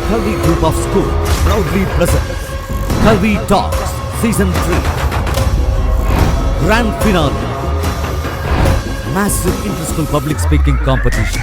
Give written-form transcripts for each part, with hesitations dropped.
Kalvi Group of Schools proudly presents Kalvi Talks Season 3 Grand Finale, Massive Inter-School Public Speaking Competition.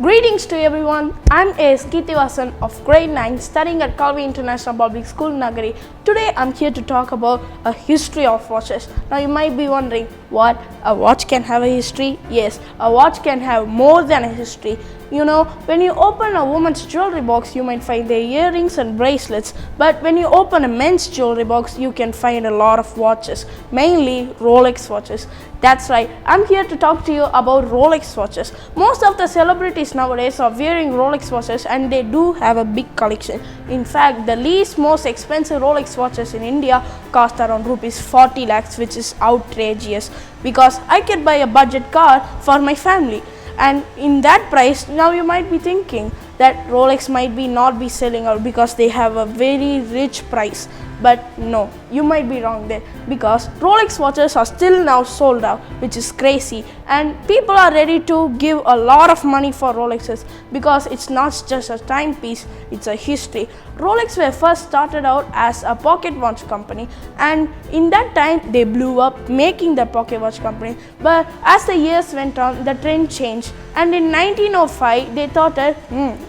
Greetings to everyone. I'm Keerthivaasan of grade 9 studying at Kalvi International Public School, Nagari. Today I'm here to talk about a history of watches. Now you might be wondering, what? A watch can have a history? Yes, a watch can have more than a history. You know, when you open a woman's jewelry box, you might find their earrings and bracelets. But when you open a men's jewelry box, you can find a lot of watches, mainly Rolex watches. That's right, I'm here to talk to you about Rolex watches. Most of the celebrities nowadays are wearing Rolex watches and they do have a big collection. In fact, the least most expensive Rolex watches in India cost around rupees 40 lakhs, which is outrageous because I can buy a budget car for my family. And in that price, now you might be thinking that Rolex might be not be selling out because they have a very rich price. But no, you might be wrong there, because Rolex watches are still now sold out, which is crazy, and people are ready to give a lot of money for Rolexes because it's not just a timepiece, it's a history. Rolex were first started out as a pocket watch company, and in that time they blew up making the pocket watch company. But as the years went on, the trend changed, and in 1905 they thought that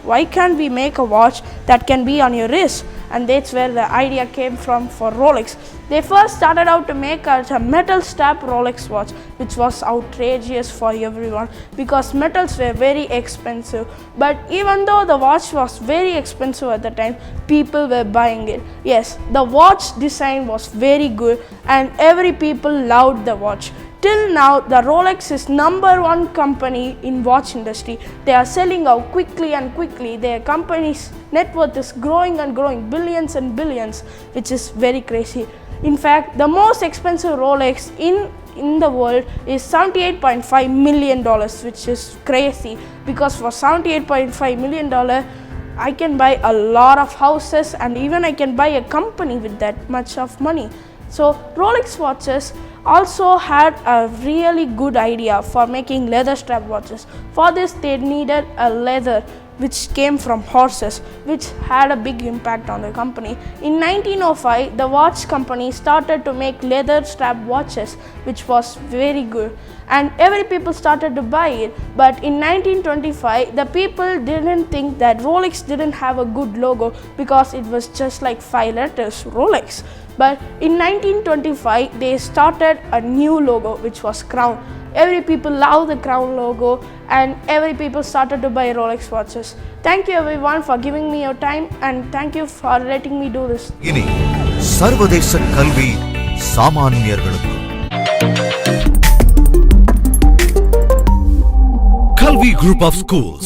why can't we make a watch that can be on your wrist? And that's where the idea came from for Rolex. They first started out to make a metal strap Rolex watch, which was outrageous for everyone because metals were very expensive. But even though the watch was very expensive at the time, people were buying it. Yes, the watch design was very good and every people loved the watch. Till now, the Rolex is #1 company in watch industry. They are selling out quickly and quickly. Their company's net worth is growing and growing, billions and billions, which is very crazy. In fact, the most expensive Rolex in the world is $78.5 million, which is crazy because for $78.5 million, I can buy a lot of houses and even I can buy a company with that much of money. So Rolex watches also had a really good idea for making leather strap watches. For this they needed a leather which came from horses, which had a big impact on the company. In 1905, the watch company started to make leather strap watches, which was very good, and every people started to buy it. But in 1925, the people didn't think that Rolex didn't have a good logo because it was just like 5 letters, Rolex. But in 1925, they started a new logo, which was crown. Every people love the crown logo and every people started to buy Rolex watches. Thank you everyone for giving me your time and thank you for letting me do this. இனி சர்வதேச கல்வி சாமானியர்களுக்கு Kalvi Group of Schools